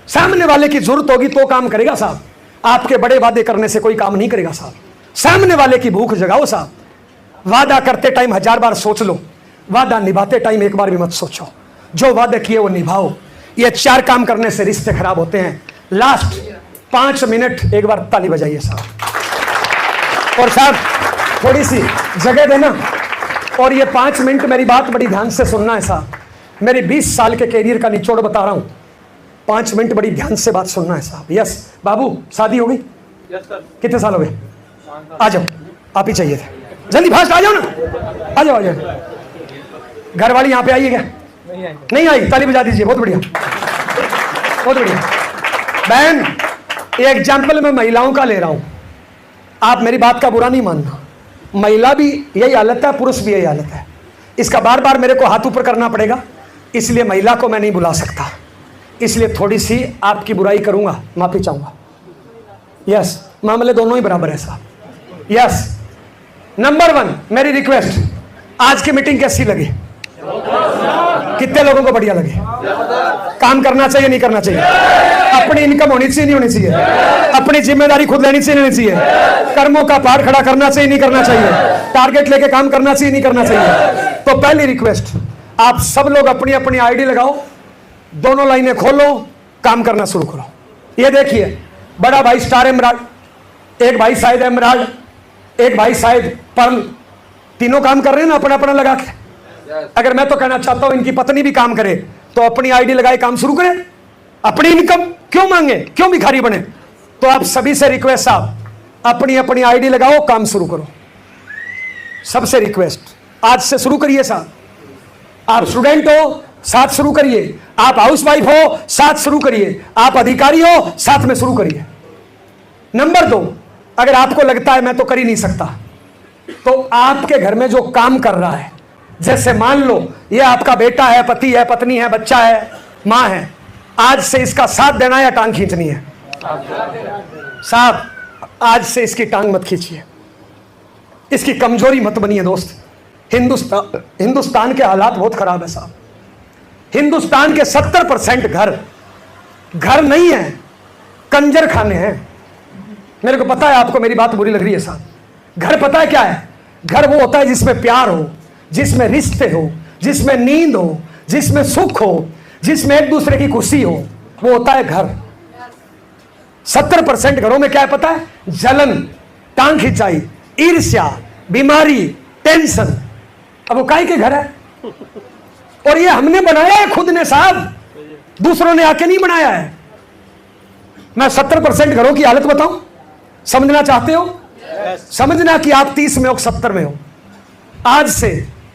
सामने वाले की जरूरत होगी तो काम करेगा साहब। आपके बड़े वादे करने से कोई काम नहीं करेगा साहब। सामने वाले की भूख जगाओ साहब। वादा करते टाइम 1000 बार सोच लो, वादा निभाते टाइम एक बार भी मत सोचो। जो वादे किए वो निभाओ। ये 4 काम करने से रिश्ते खराब होते हैं। लास्ट 5 मिनट एक बार ताली बजाइए साहब। और साहब थोड़ी सी जगह देना, और ये 5 मिनट मेरी बात बड़ी ध्यान से सुनना है साहब। मेरे 20 साल के कैरियर का निचोड़ बता रहा हूं। 5 मिनट बड़ी ध्यान से बात सुनना है साहब। यस बाबू, शादी हो गई? Yes sir. कितने साल हो गए? आ जाओ, आप ही चाहिए थे। जल्दी फास्ट आ जाओ ना, आ जाओ आ जाओ। घर वाली यहाँ पे आई है क्या? नहीं आई? ताली बजा दीजिए। बहुत बढ़िया, बहुत बढ़िया। बहन, ये एग्जाम्पल मैं महिलाओं का ले रहा हूं, आप मेरी बात का बुरा नहीं मानना। महिला भी यही हालत है, पुरुष भी यही हालत है। इसका बार बार मेरे को हाथ ऊपर करना पड़ेगा, इसलिए महिला को मैं नहीं बुला सकता। इसलिए थोड़ी सी आपकी बुराई करूंगा, माफी चाहूंगा। यस, मामले दोनों ही बराबर है साहब। यस, नंबर 1 मेरी रिक्वेस्ट, आज की मीटिंग कैसी लगी? कितने लोगों को बढ़िया लगे? काम करना चाहिए नहीं करना चाहिए? अपनी इनकम होनी चाहिए नहीं होनी चाहिए? अपनी जिम्मेदारी खुद लेनी चाहिए नहीं चाहिए? कर्मों का पहाड़ खड़ा करना चाहिए नहीं करना चाहिए? टारगेट लेके काम करना चाहिए नहीं करना चाहिए? तो पहली रिक्वेस्ट, आप सब लोग अपनी अपनी आईडी लगाओ, दोनों लाइनें खोलो, काम करना शुरू करो। ये देखिए, बड़ा भाई स्टार एमराल्ड, एक भाई शायद एमराल्ड, एक भाई शायद पर्ल, तीनों काम कर रहे हैं ना अपना अपना लगा के। अगर मैं तो कहना चाहता हूं इनकी पत्नी भी काम करे तो अपनी आईडी लगाए काम शुरू करे। अपनी इनकम क्यों मांगे, क्यों भिखारी बने? तो आप सभी से रिक्वेस्ट साहब, अपनी अपनी आईडी लगाओ, काम शुरू करो। सबसे रिक्वेस्ट, आज से शुरू करिए साहब। आप स्टूडेंट हो, साथ शुरू करिए। आप हाउसवाइफ हो, साथ शुरू करिए। आप अधिकारी हो, साथ में शुरू करिए। नंबर 2, अगर आपको लगता है मैं तो कर ही नहीं सकता, तो आपके घर में जो काम कर रहा है, जैसे मान लो ये आपका बेटा है, पति है, पत्नी है, बच्चा है, मां है, आज से इसका साथ देना है या टांग खींचनी है? साहब आज से इसकी टांग मत खींचिए, इसकी कमजोरी मत बनिए दोस्त। हिंदुस्तान के हालात बहुत खराब है साहब। हिंदुस्तान के 70% घर नहीं है, कंजर खाने हैं। मेरे को पता है आपको मेरी बात बुरी लग रही है साहब। घर पता है क्या है? घर वो होता है जिसमें प्यार हो, जिसमें रिश्ते हो, जिसमें नींद हो, जिसमें सुख हो, जिसमें एक दूसरे की खुशी हो, वो होता है घर। 70% घरों में क्या है पता है? जलन, टांग खिंचाई, ईर्ष्या, बीमारी, टेंशन। अब वो काहे के घर है? और ये हमने बनाया है खुद ने साहब, दूसरों ने आके नहीं बनाया है। मैं 70% घरों की हालत बताऊं, समझना चाहते हो? समझना कि आप 30 में हो, 70 में हो। आज से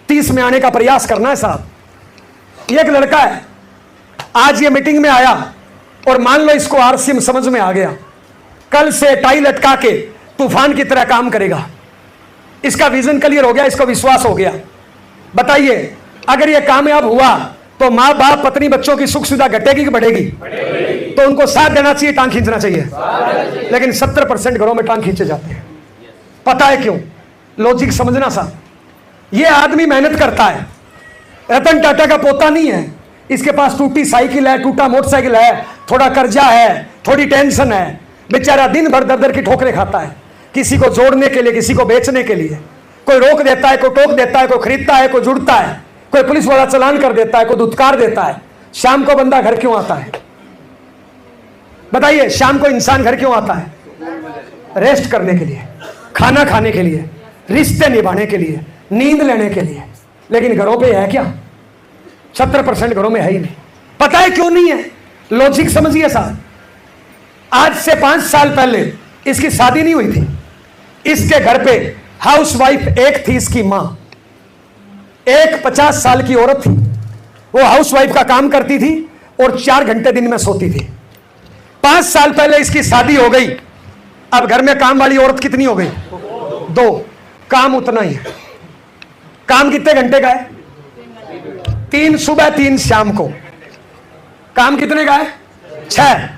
30 में आने का प्रयास करना है साहब। एक लड़का है, आज ये मीटिंग में आया और मान लो इसको आरसीएम समझ में आ गया, कल से टाई लटका के तूफान की तरह काम करेगा। इसका विजन क्लियर हो गया, इसको विश्वास हो गया। बताइए, अगर ये कामयाब हुआ तो माँ बाप, पत्नी, बच्चों की सुख सुविधा घटेगी कि बढ़ेगी? तो उनको साथ देना चाहिए, टांग खींचना चाहिए। लेकिन 70% घरों में टांग खींचे जाते हैं। पता है क्यों? लॉजिक समझना साहब। ये आदमी मेहनत करता है, रतन टाटा का पोता नहीं है, इसके पास टूटी साइकिल है, टूटा मोटरसाइकिल है, थोड़ा कर्जा है, थोड़ी टेंशन है, बेचारा दिन भर दर दर की ठोकरें खाता है, किसी को जोड़ने के लिए, किसी को बेचने के लिए। कोई रोक देता है, कोई टोक देता है, कोई खरीदता है, कोई जुड़ता है, कोई पुलिस वाला चालान कर देता है, कोई दुत्कार देता है। शाम को बंदा घर क्यों आता है? बताइए, शाम को इंसान घर क्यों आता है? रेस्ट करने के लिए, खाना खाने के लिए, रिश्ते निभाने के लिए, नींद लेने के लिए। लेकिन घरों पे है क्या? 70% घरों में है ही नहीं। पता है क्यों नहीं है? लॉजिक समझिए साहब। आज से 5 साल पहले इसकी शादी नहीं हुई थी। इसके घर पे हाउसवाइफ एक थी, इसकी मां। एक 50 साल की औरत थी, वो हाउसवाइफ का काम करती थी और 4 घंटे दिन में सोती थी। 5 साल पहले इसकी शादी हो गई। अब घर में काम वाली औरत कितनी हो गई? 2। काम उतना ही है। काम कितने घंटे का है? 3 सुबह 3 शाम को। काम कितने का है? 6।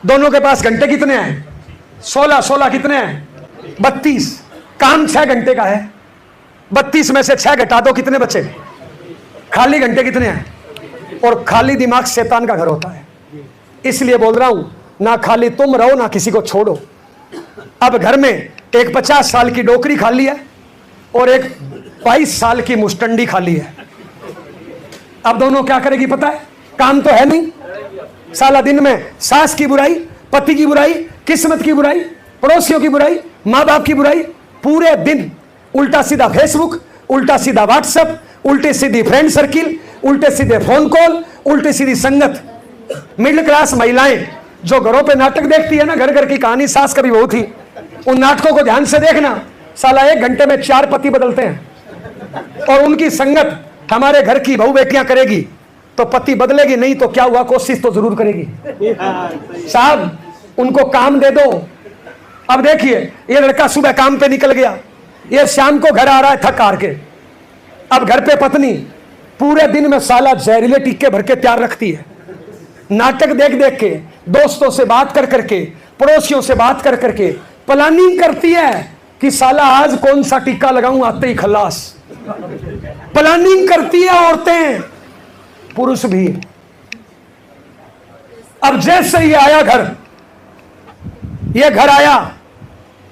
दोनों के पास घंटे कितने हैं? 16 कितने हैं? 32। काम 6 घंटे का है। 32 में से 6 घटा दो, कितने बचे? खाली घंटे कितने हैं? और खाली दिमाग शैतान का घर होता है। इसलिए बोल रहा हूं, ना खाली तुम रहो, ना किसी को छोड़ो। अब घर में एक 50 साल की डोकरी खाली है और एक 22 साल की मुस्टंडी खाली है। अब दोनों क्या करेगी पता है? काम तो है नहीं। साला दिन में सास की बुराई, पति की बुराई, किस्मत की बुराई, पड़ोसियों की बुराई, माँ बाप की बुराई, पूरे दिन उल्टा सीधा फेसबुक, उल्टा सीधा व्हाट्सएप, उल्टे सीधी फ्रेंड सर्किल, उल्टे सीधे फोन कॉल, उल्टी सीधी संगत। मिडिल क्लास महिलाएं जो घरों पे नाटक देखती है ना, घर घर की कहानी, सास कभी बहू थी, उन नाटकों को ध्यान से देखना। साला 1 घंटे में 4 पति बदलते हैं। और उनकी संगत हमारे घर की बहू बेटियां करेगी तो पति बदलेगी, नहीं तो क्या हुआ, कोशिश तो जरूर करेगी। साहब, उनको काम दे दो। अब देखिए, ये लड़का सुबह काम पे निकल गया, ये शाम को घर आ रहा है थक हार के। अब घर पे पत्नी पूरे दिन में साला जहरीले टीके भर के तैयार रखती है। नाटक देख देख के, दोस्तों से बात कर करके, पड़ोसियों से बात कर करके प्लानिंग करती है कि साला आज कौन सा टीका लगाऊं, आते ही खल्लास। प्लानिंग करती है औरतें, पुरुष भी। अब जैसे ही आया घर, ये घर आया,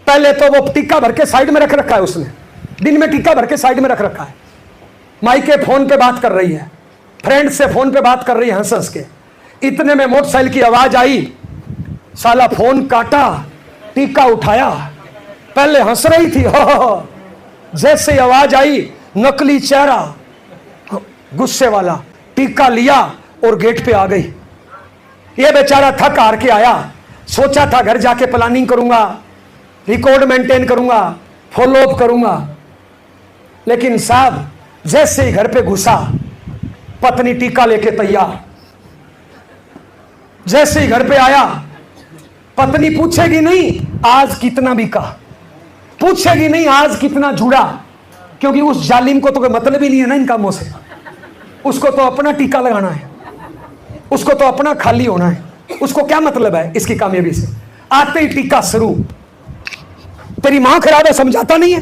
पहले तो वो टीका भर के साइड में रख रखा है उसने, दिन में टीका भर के साइड में रख रखा है। माई के फोन पे बात कर रही है, फ्रेंड से फोन पे बात कर रही है हंस हंस के। इतने में मोटरसाइकिल की आवाज आई, साला फोन काटा, टीका उठाया। पहले हंस रही थी, हो। जैसे आवाज आई, नकली चेहरा, गुस्से वाला, टीका लिया और गेट पे आ गई। ये बेचारा थक हार के आया, सोचा था घर जाके प्लानिंग करूंगा, रिकॉर्ड मेंटेन करूंगा, फॉलो अप करूंगा। लेकिन साहब, जैसे ही घर पे घुसा, पत्नी टीका लेके तैयार। जैसे ही घर पे आया, पत्नी पूछेगी नहीं आज कितना बिका, पूछेगी नहीं आज कितना जुड़ा, क्योंकि उस जालिम को तो कोई मतलब ही नहीं है ना इन कामों से। उसको तो अपना टीका लगाना है, उसको तो अपना खाली होना है। उसको क्या मतलब है इसकी कामयाबी से? आते ही टीका शुरू। तेरी मां खराब है, समझाता नहीं है।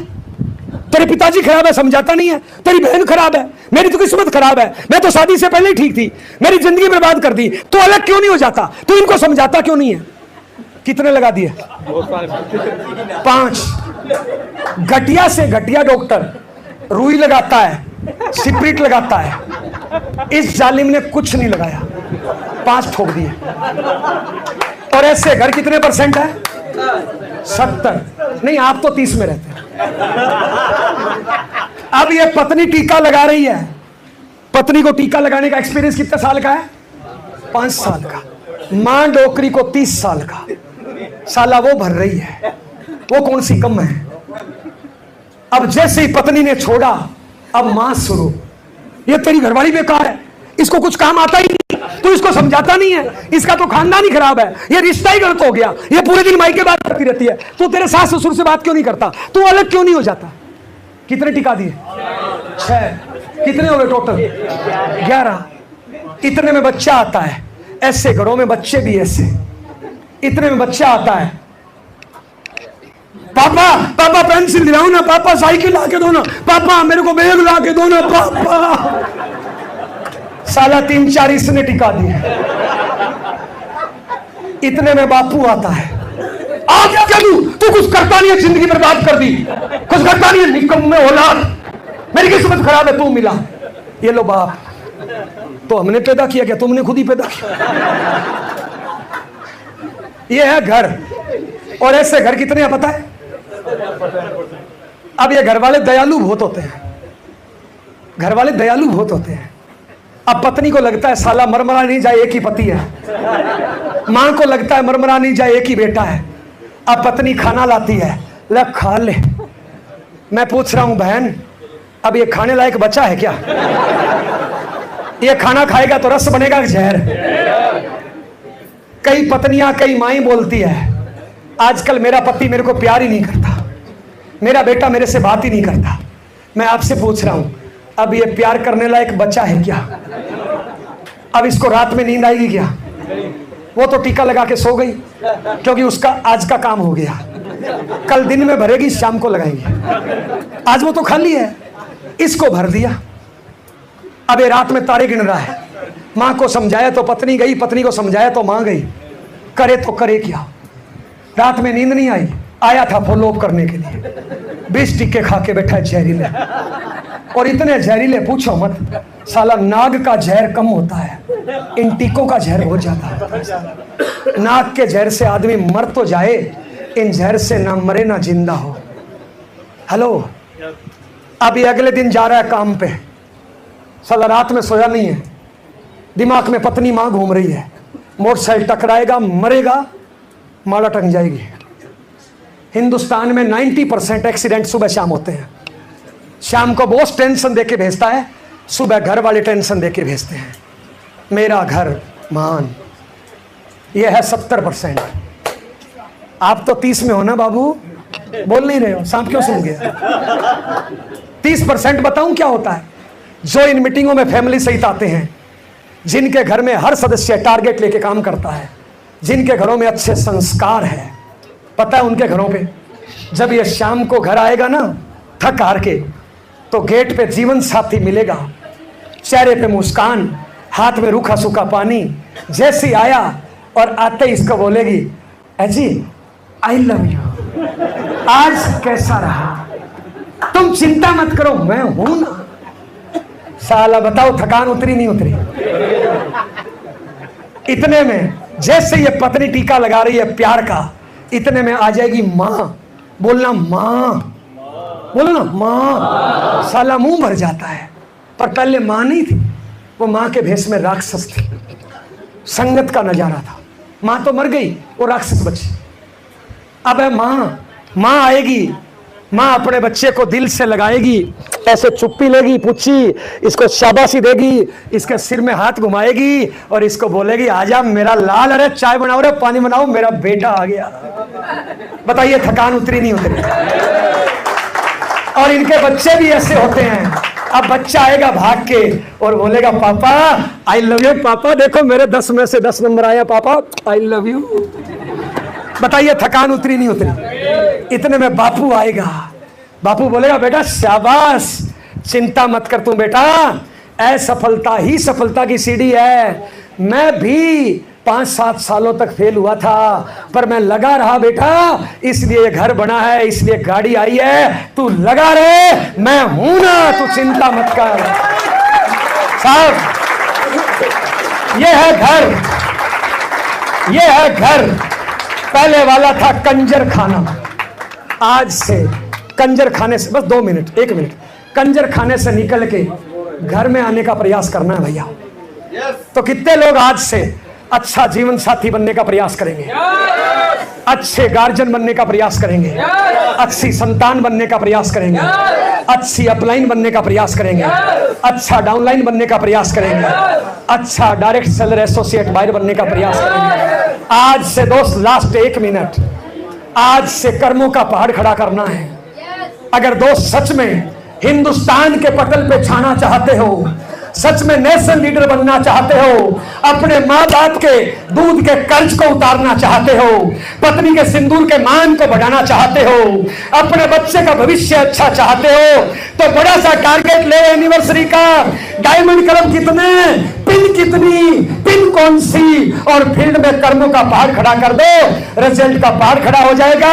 तेरे पिताजी खराब है, समझाता नहीं है। तेरी बहन खराब है, मेरी तो किस्मत खराब है, मैं तो शादी से पहले ही ठीक थी, मेरी जिंदगी बर्बाद कर दी। तो अलग क्यों नहीं हो जाता? तो इनको समझाता क्यों नहीं है? कितने लगा दिए? 5। घटिया से घटिया डॉक्टर रुई लगाता है, सिप्रिट लगाता है। इस जालिम ने कुछ नहीं लगाया, 5 ठोक दिए। और ऐसे घर कितने % है? 70। नहीं, आप तो 30 में रहते हैं। अब ये पत्नी टीका लगा रही है। पत्नी को टीका लगाने का एक्सपीरियंस कितने साल का है? 5 साल का। मां डोकरी को 30 साल का। साला वो भर रही है, वो कौन सी कम है। अब जैसे ही पत्नी ने छोड़ा, अब मां शुरू, ये तेरी घरवाली बेकार है, इसको कुछ काम आता ही नहीं, तू इसको समझाता नहीं है, इसका तो खानदान ही खराब है, ये रिश्ता ही गलत हो गया, ये पूरे दिन माई के बात करती रहती है, तू तेरे सास ससुर से बात क्यों नहीं करता, तू अलग क्यों नहीं हो जाता। कितने टिका दिए? 6। कितने हो गए टोटल? 11। इतने में बच्चा आता है। ऐसे घरों में बच्चे भी ऐसे, इतने में बच्चा आता है, पापा पापा पेंसिल दिलाओ ना, पापा साइकिल ला के दो ना, पापा मेरे को बैग ला के दो ना, पापा। साला 3-4 इसने टिका दिए। इतने में बापू आता है, आ क्या करूं, तू कुछ करता नहीं है, जिंदगी बर्बाद कर दी, कुछ करता नहीं है, निकम्मे औलाद, मेरी किस्मत खराब है, तू मिला। ये लो बाप, तो हमने पैदा किया क्या, तुमने खुद ही पैदा किया। ये है घर। और ऐसे घर कितने हैं पता है? अब ये घर वाले दयालु बहुत होते हैं, घर वाले दयालु बहुत होते हैं। अब पत्नी को लगता है साला मरमरा नहीं जाए, एक ही पति है, मां को लगता है मरमरा नहीं जाए, एक ही बेटा है। अब पत्नी खाना लाती है, ले खा ले। मैं पूछ रहा हूं बहन, अब ये खाने लायक बच्चा है क्या? ये खाना खाएगा तो रस बनेगा जहर। कई पत्नियां, कई माएं बोलती है आजकल मेरा पति मेरे को प्यार ही नहीं करता, मेरा बेटा मेरे से बात ही नहीं करता। मैं आपसे पूछ रहा हूं, अब ये प्यार करने लायक बच्चा है क्या? अब इसको रात में नींद आएगी क्या? वो तो टीका लगा के सो गई, क्योंकि उसका आज का काम हो गया। कल दिन में भरेगी, शाम को लगाएंगे। आज वो तो खाली है, इसको भर दिया। अब ये रात में तारे गिन रहा है। मां को समझाया तो पत्नी गई, पत्नी को समझाया तो मां गई, करे तो करे क्या। रात में नींद नहीं आई, आया था फॉलोअप करने के लिए। 20 टिक्के खा के बैठा है जहरीले, और इतने जहरीले पूछो मत। साला नाग का जहर कम होता है, इन टीकों का जहर बहुत ज्यादा होता है। नाग के जहर से आदमी मर तो जाए, इन जहर से ना मरे ना जिंदा हो। हेलो, अब ये अगले दिन जा रहा है काम पे, साला रात में सोया नहीं है, दिमाग में पत्नी मां घूम रही है, मोटरसाइकिल टकराएगा, मरेगा, माला टंग जाएगी। हिंदुस्तान में 90% एक्सीडेंट सुबह शाम होते हैं। शाम को बॉस टेंशन देके भेजता है, सुबह घर वाले टेंशन देके भेजते हैं। मेरा घर मान, यह है 70%। आप तो 30 में हो ना बाबू, बोल नहीं रहे हो, सांप क्यों सुन गया? 30% बताऊं क्या होता है? जो इन मीटिंगों में फैमिली सहित आते हैं, जिनके घर में हर सदस्य टारगेट लेके काम करता है, जिनके घरों में अच्छे संस्कार है, पता है उनके घरों पे जब ये शाम को घर आएगा ना थक हार के, तो गेट पे जीवन साथी मिलेगा, चेहरे पे मुस्कान, हाथ में रूखा सूखा पानी। जैसे ही आया और आते ही इसको बोलेगी, अजी आई लव यू, आज कैसा रहा, तुम चिंता मत करो मैं हूं ना। साला बताओ थकान उतरी नहीं उतरी? इतने में जैसे ये पत्नी टीका लगा रही है प्यार का, इतने में आ जाएगी मां। बोलना मां, बोलो ना मां। साला मुंह भर जाता है, पर पहले मां नहीं थी, वो मां के भेष में राक्षस थी। संगत का नजारा था। मां तो मर गई, वो राक्षस बची। अब है मां। मां आएगी, मां अपने बच्चे को दिल से लगाएगी, ऐसे चुप्पी लेगी, पूछी, इसको शाबाशी देगी, इसके सिर में हाथ घुमाएगी और इसको बोलेगी, आजा मेरा लाल, अरे चाय बनाओ रे, पानी बनाओ, मेरा बेटा आ गया। बताइए थकान उतरी नहीं उतरी? और इनके बच्चे भी ऐसे होते हैं। अब बच्चा आएगा भाग के और बोलेगा, पापा आई लव यू, पापा देखो मेरे 10 में से 10 नंबर आया, पापा आई लव यू। बताइए थकान उतरी नहीं उतरी? इतने में बापू आएगा। बापू बोलेगा, बेटा शाबाश, चिंता मत कर तू बेटा, असफलता ही सफलता की सीढ़ी है। मैं भी 5-7 सालों तक फेल हुआ था, पर मैं लगा रहा बेटा, इसलिए घर बना है, इसलिए गाड़ी आई है। तू लगा रहे, मैं हूं ना, तू चिंता मत कर। साहब ये है घर, ये है घर। पहले वाला था कंजर खाना, आज से कंजर खाने से, बस 2 मिनट 1 मिनट, कंजर खाने से निकल के घर में आने का प्रयास करना है भैया। तो कितने लोग आज से अच्छा जीवन साथी बनने का प्रयास करेंगे? अच्छे गार्जियन बनने का प्रयास करेंगे, अच्छी संतान बनने का प्रयास करेंगे, अच्छी अपलाइन बनने का प्रयास करेंगे, अच्छा डाउनलाइन बनने का प्रयास करेंगे, अच्छा डायरेक्ट सेलर एसोसिएट बायर बनने का प्रयास करेंगे। आज से दोस्त, लास्ट 1 मिनट, आज से कर्मों का पहाड़ खड़ा करना है। अगर दोस्त सच में हिंदुस्तान के पटल पे छाना चाहते हो, सच में नेशनल लीडर बनना चाहते हो, अपने माँ बाप के दूध के कर्ज को उतारना चाहते हो, पत्नी के सिंदूर के मान को बढ़ाना चाहते हो, अपने बच्चे का भविष्य अच्छा चाहते हो, तो बड़ा सा टारगेट ले एनिवर्सरी का। डायमंड क्लब कितने, पिन कितनी, पिन कौन सी, और फील्ड में कर्मों का पहाड़ खड़ा कर दो, रिजल्ट का पहाड़ खड़ा हो जाएगा।